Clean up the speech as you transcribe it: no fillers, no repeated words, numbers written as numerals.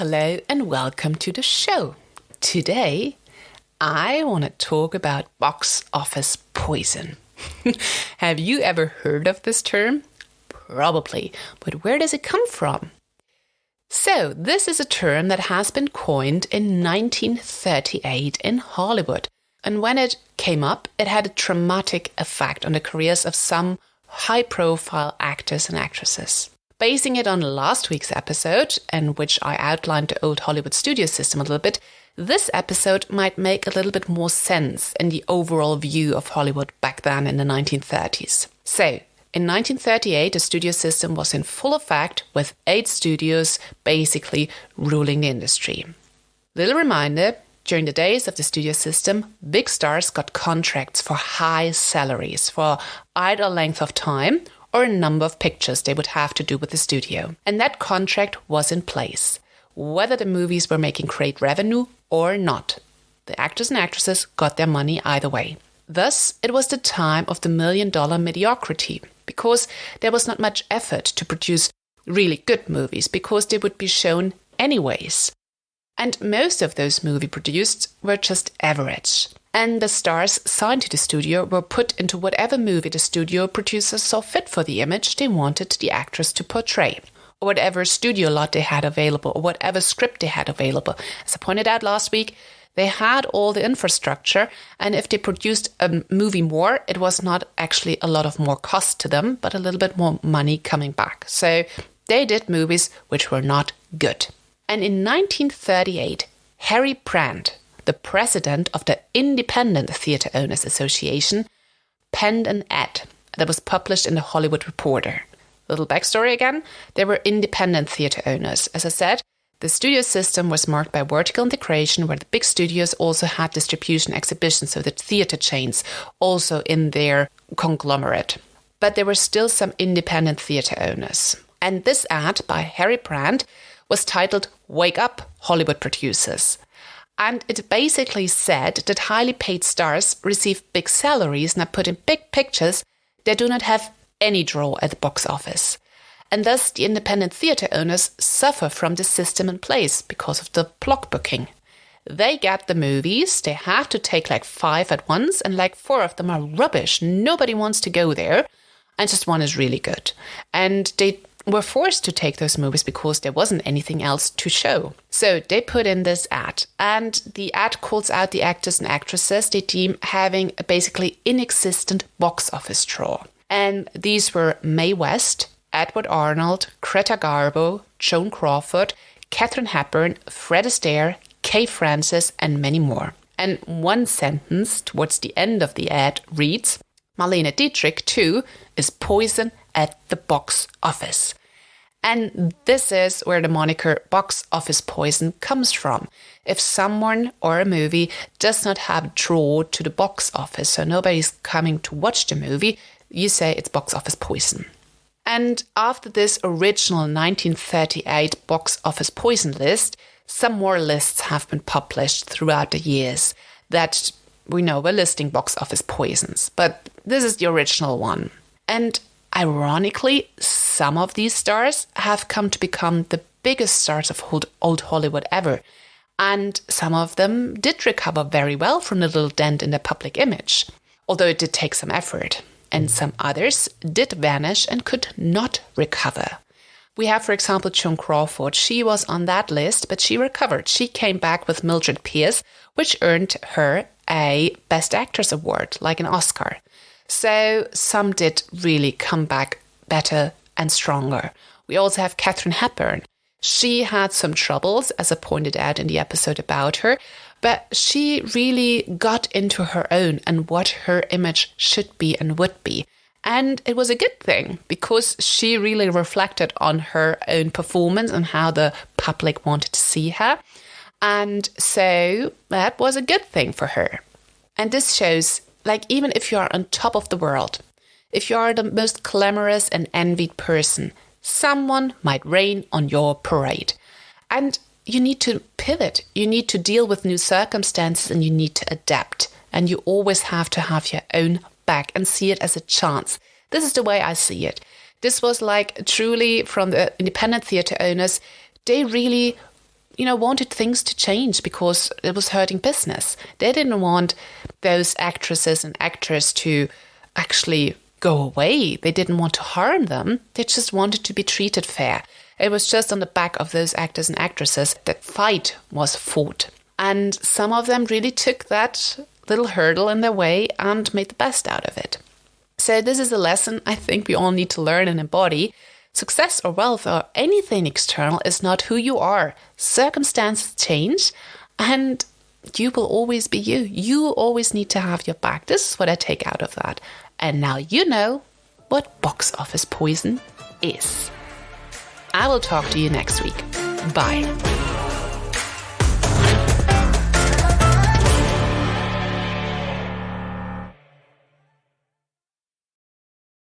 hello and welcome to the show. Today, I want to talk about box office poison. Have you ever heard of this term? Probably, but where does it come from? So, this is a term that has been coined in 1938 in Hollywood. And when it came up, it had a traumatic effect on the careers of some high-profile actors and actresses. Basing it on last week's episode, in which I outlined the old Hollywood studio system a little bit, this episode might make a little bit more sense in the overall view of Hollywood back then in the 1930s. So, in 1938, the studio system was in full effect, with 8 studios basically ruling the industry. Little reminder, during the days of the studio system, big stars got contracts for high salaries for either length of time or a number of pictures they would have to do with the studio. And that contract was in place, whether the movies were making great revenue or not. The actors and actresses got their money either way. Thus, it was the time of the $1 million mediocrity, because there was not much effort to produce really good movies, because they would be shown anyways. And most of those movies produced were just average. And the stars signed to the studio were put into whatever movie the studio producers saw fit for the image they wanted the actress to portray, or whatever studio lot they had available, or whatever script they had available. As I pointed out last week, they had all the infrastructure, and if they produced a movie more, it was not actually a lot of more cost to them, but a little bit more money coming back. So they did movies which were not good. And in 1938, Harry Brandt, the president of the Independent Theatre Owners Association, penned an ad that was published in the Hollywood Reporter. Little backstory again, they were independent theatre owners. As I said, the studio system was marked by vertical integration, where the big studios also had distribution exhibitions, so the theatre chains also in their conglomerate. But there were still some independent theatre owners. And this ad by Harry Brandt was titled "Wake Up, Hollywood Producers." And it basically said that highly paid stars receive big salaries and are put in big pictures that do not have any draw at the box office. And thus the independent theatre owners suffer from the system in place because of the block booking. They get the movies, they have to take like 5 at once, and like 4 of them are rubbish. Nobody wants to go there, and just one is really good. And they were forced to take those movies because there wasn't anything else to show. So they put in this ad, and the ad calls out the actors and actresses they deem having a basically inexistent box office draw. And these were Mae West, Edward Arnold, Greta Garbo, Joan Crawford, Katharine Hepburn, Fred Astaire, Kay Francis, and many more. And one sentence towards the end of the ad reads, "Marlene Dietrich, too, is poison at the box office." And this is where the moniker box office poison comes from. If someone or a movie does not have a draw to the box office, so nobody's coming to watch the movie, you say it's box office poison. And after this original 1938 box office poison list, some more lists have been published throughout the years that we know were listing box office poisons. But this is the original one. And ironically, some of these stars have come to become the biggest stars of old Hollywood ever. And some of them did recover very well from the little dent in their public image, although it did take some effort. And some others did vanish and could not recover. We have, for example, Joan Crawford. She was on that list, but she recovered. She came back with Mildred Pierce, which earned her a Best Actress award, like an Oscar. So some did really come back better and stronger. We also have Katharine Hepburn. She had some troubles, as I pointed out in the episode about her, but she really got into her own and what her image should be and would be. And it was a good thing, because she really reflected on her own performance and how the public wanted to see her. And so that was a good thing for her. And this shows, like, even if you are on top of the world, if you are the most glamorous and envied person, someone might rain on your parade. And you need to pivot. You need to deal with new circumstances, and you need to adapt. And you always have to have your own back and see it as a chance. This is the way I see it. This was like truly from the independent theatre owners. They really wanted things to change because it was hurting business. They didn't want those actresses and actors to actually go away. They didn't want to harm them. They just wanted to be treated fair. It was just on the back of those actors and actresses that fight was fought. And some of them really took that little hurdle in their way and made the best out of it. So this is a lesson I think we all need to learn and embody. Success or wealth or anything external is not who you are. Circumstances change and you will always be you. You always need to have your back. This is what I take out of that. And now you know what box office poison is. I will talk to you next week. Bye.